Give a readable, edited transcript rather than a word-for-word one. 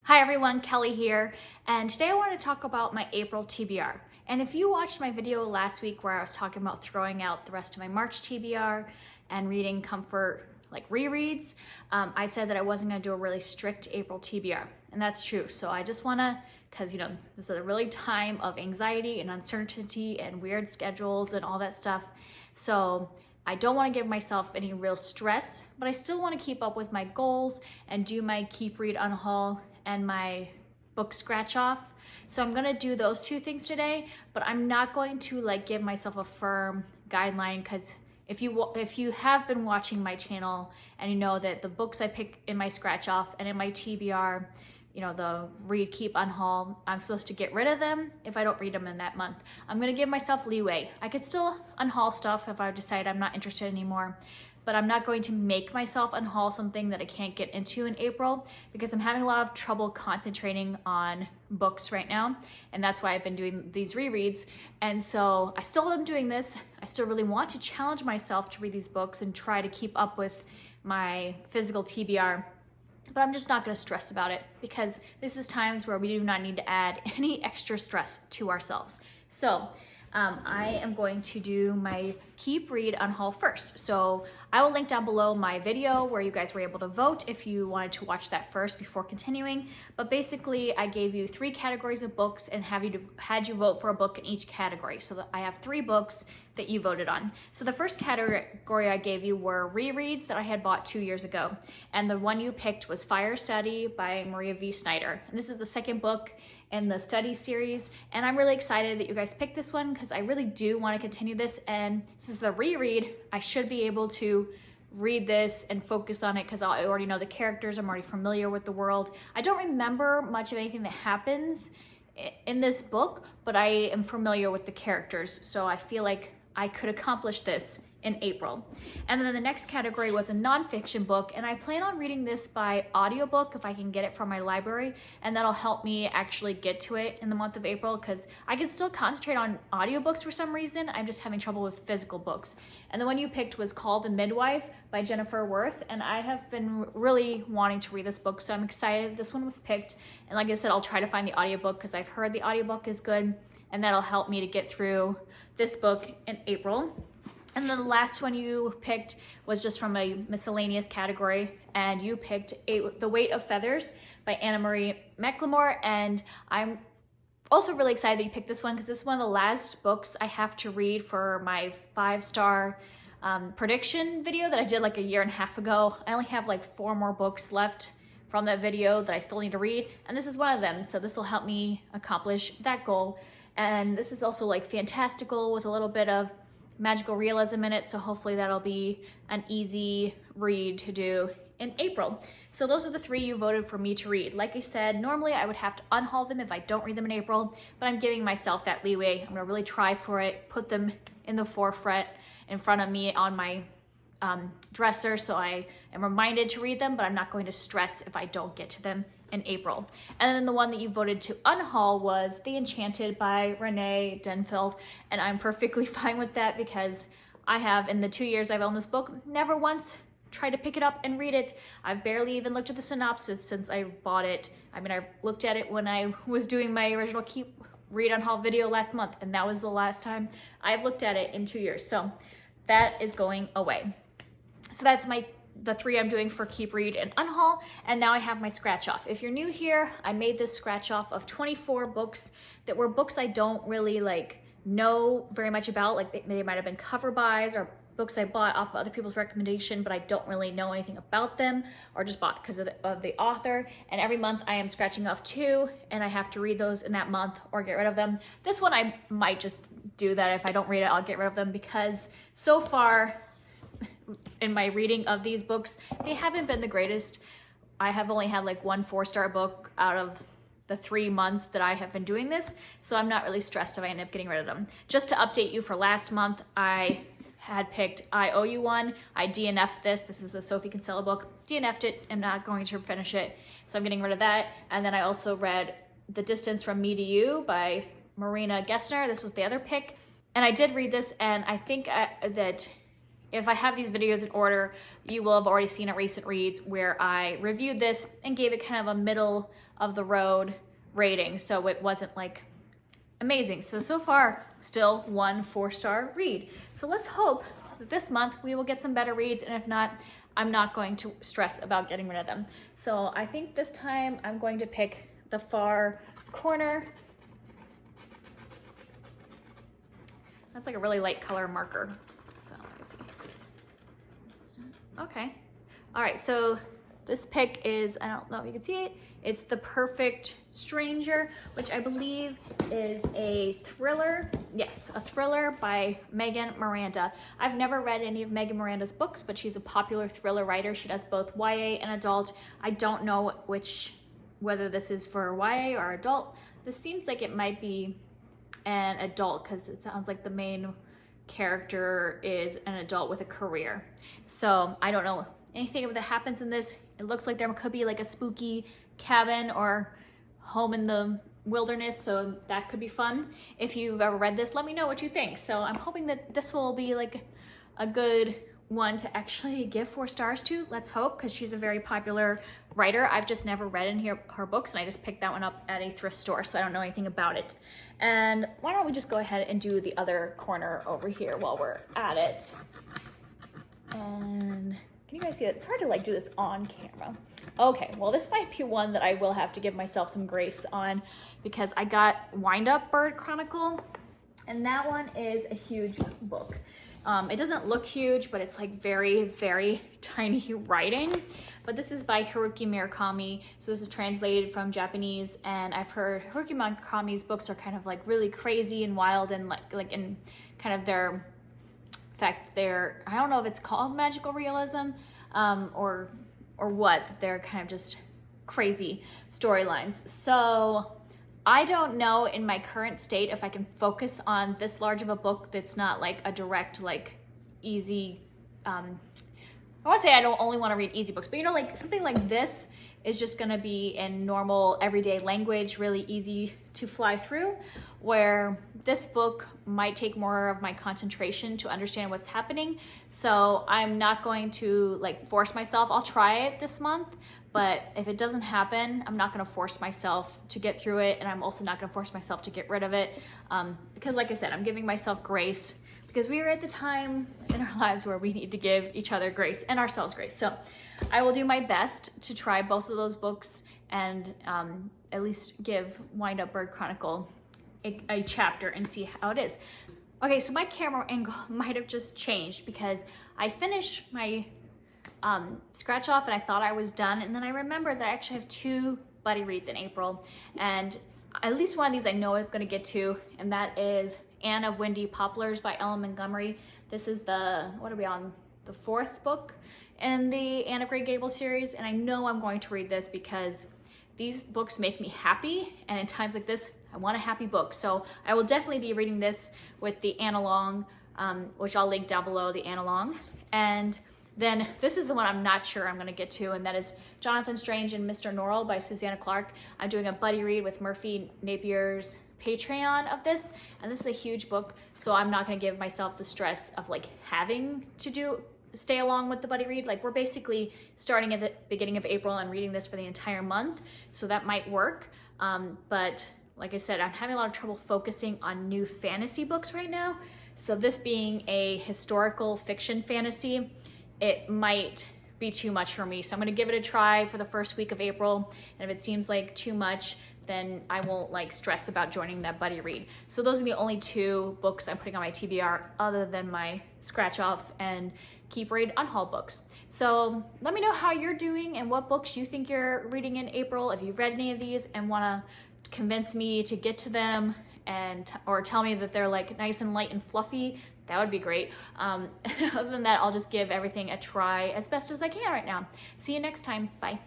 Hi everyone, Kelly here, and today I want to talk about my April TBR. And if you watched my video last week where I was talking about throwing out the rest of my March TBR and reading comfort like rereads, I said that I wasn't going to do a really strict April TBR, and that's true. So I just want to, because this is a really time of anxiety and uncertainty and weird schedules and all that stuff. So I don't want to give myself any real stress, but I still want to keep up with my goals and do my keep, read, unhaul and my book scratch off. So I'm gonna do those two things today, but I'm not going to give myself a firm guideline, because if you have been watching my channel and you know that the books I pick in my scratch off and in my TBR, the read, keep, unhaul, I'm supposed to get rid of them if I don't read them in that month. I'm gonna give myself leeway. I could still unhaul stuff if I decide I'm not interested anymore, but I'm not going to make myself unhaul something that I can't get into in April, because I'm having a lot of trouble concentrating on books right now. And that's why I've been doing these rereads. And so I still am doing this. I still really want to challenge myself to read these books and try to keep up with my physical TBR. But I'm just not going to stress about it, because this is times where we do not need to add any extra stress to ourselves. So I am going to do my keep, read, unhaul first. So I will link down below my video where you guys were able to vote if you wanted to watch that first before continuing. But basically I gave you 3 categories of books and had you vote for a book in each category. So that I have 3 books that you voted on. So the first category I gave you were rereads that I had bought 2 years ago. And the one you picked was Fire Study by Maria V. Snyder. And this is the second book in the study series. And I'm really excited that you guys picked this one, because I really do want to continue this. And since it's a reread, I should be able to read this and focus on it, because I already know the characters. I'm already familiar with the world. I don't remember much of anything that happens in this book, but I am familiar with the characters. So I feel like I could accomplish this in April. And then the next category was a nonfiction book, and I plan on reading this by audiobook if I can get it from my library, and that'll help me actually get to it in the month of April, because I can still concentrate on audiobooks for some reason. I'm just having trouble with physical books. And the one you picked was called The Midwife by Jennifer Worth, and I have been really wanting to read this book, so I'm excited this one was picked. And like I said, I'll try to find the audiobook, because I've heard the audiobook is good, and that'll help me to get through this book in April. And then the last one you picked was just from a miscellaneous category, and you picked The Weight of Feathers by Anna Marie McLemore. And I'm also really excited that you picked this one, because this is one of the last books I have to read for my 5-star prediction video that I did like a year and a half ago. I only have like 4 more books left from that video that I still need to read, and this is one of them. So this will help me accomplish that goal. And this is also like fantastical with a little bit of magical realism in it, so hopefully that'll be an easy read to do in April. So those are the 3 you voted for me to read. Like I said, normally I would have to unhaul them if I don't read them in April, but I'm giving myself that leeway. I'm gonna really try for it, put them in the forefront in front of me on my dresser, so I am reminded to read them, but I'm not going to stress if I don't get to them in April. And then the one that you voted to unhaul was The Enchanted by Renee Denfeld, and I'm perfectly fine with that, because I have, in the 2 years I've owned this book, never once tried to pick it up and read it. I've barely even looked at the synopsis since I bought it. I mean, I looked at it when I was doing my original Keep, Read, Unhaul video last month, and that was the last time I've looked at it in 2 years. So that is going away. So that's the 3 I'm doing for Keep, Read, and Unhaul. And now I have my scratch off. If you're new here, I made this scratch off of 24 books that were books I don't really know very much about. Like they might have been cover buys or books I bought off of other people's recommendation, but I don't really know anything about them, or just bought because of the author. And every month I am scratching off 2, and I have to read those in that month or get rid of them. This one I might just do that. If I don't read it, I'll get rid of them, because so far in my reading of these books, they haven't been the greatest. I have only had like 1 4-star book out of the 3 months that I have been doing this, so I'm not really stressed if I end up getting rid of them. Just to update you, for last month, I had picked I Owe You One. I DNF'd this. This is a Sophie Kinsella book. DNF'd it. I'm not going to finish it, so I'm getting rid of that. And then I also read The Distance from Me to You by Marina Gessner. This was the other pick. And I did read this, and I think that if I have these videos in order, you will have already seen a recent reads where I reviewed this and gave it kind of a middle of the road rating. So it wasn't like amazing. So far, still 1 4-star read. So let's hope that this month we will get some better reads. And if not, I'm not going to stress about getting rid of them. So I think this time I'm going to pick the far corner. That's like a really light color marker. So let me see. Okay. All right, so this pick is, I don't know if you can see it, it's The Perfect Stranger, which I believe is a thriller. Yes, a thriller by Megan Miranda. I've never read any of Megan Miranda's books, but she's a popular thriller writer. She does both YA and adult. I don't know whether this is for YA or adult. This seems like it might be an adult because it sounds like the main character is an adult with a career. So I don't know anything that happens in this. It looks like there could be like a spooky cabin or home in the wilderness, so that could be fun. If you've ever read this, let me know what you think. So I'm hoping that this will be like a good one to actually give 4 stars to. Let's hope, because she's a very popular writer. I've just never read any of her books, and I just picked that one up at a thrift store, so I don't know anything about it. And why don't we just go ahead and do the other corner over here while we're at it. And can you guys see that? It's hard to like do this on camera. Okay, well this might be one that I will have to give myself some grace on, because I got Wind Up Bird Chronicle, and that one is a huge book. It doesn't look huge, but it's like very, very tiny writing. But this is by Haruki Murakami. So this is translated from Japanese, and I've heard Haruki Murakami's books are kind of like really crazy and wild, and like in kind of their, in fact, they're, I don't know if it's called magical realism or what. They're kind of just crazy storylines. So I don't know in my current state if I can focus on this large of a book that's not like a direct, like easy, I want to say I don't only want to read easy books, but you know, like something like this is just going to be in normal everyday language, really easy to fly through, where this book might take more of my concentration to understand what's happening. So I'm not going to like force myself. I'll try it this month, but if it doesn't happen, I'm not going to force myself to get through it, and I'm also not going to force myself to get rid of it, because like I said, I'm giving myself grace, because we are at the time in our lives where we need to give each other grace and ourselves grace. So I will do my best to try both of those books and at least give Wind Up Bird Chronicle a chapter and see how it is. Okay, so my camera angle might have just changed because I finished my scratch off and I thought I was done, and then I remembered that I actually have 2 buddy reads in April, and at least one of these I know I'm going to get to, and that is Anne of Windy Poplars by Ellen Montgomery. This is the, what are we on, the 4th book in the Anne of Grey Gables series, and I know I'm going to read this because these books make me happy, and in times like this, I want a happy book. So I will definitely be reading this with the Annalong, which I'll link down below, the Annalong. And then this is the one I'm not sure I'm going to get to, and that is Jonathan Strange and Mr. Norrell by Susanna Clarke. I'm doing a buddy read with Murphy Napier's Patreon of this, and this is a huge book, so I'm not going to give myself the stress of like having to stay along with the buddy read. Like, we're basically starting at the beginning of April and reading this for the entire month, so that might work. But like I said, I'm having a lot of trouble focusing on new fantasy books right now. So this being a historical fiction fantasy, it might be too much for me. So I'm gonna give it a try for the first week of April. And if it seems like too much, then I won't like stress about joining that buddy read. So those are the only 2 books I'm putting on my TBR other than my scratch off and keep read Unhaul books. So let me know how you're doing and what books you think you're reading in April. If you've read any of these and wanna convince me to get to them, and or tell me that they're like nice and light and fluffy, that would be great. Other than that, I'll just give everything a try as best as I can right now. See you next time. Bye.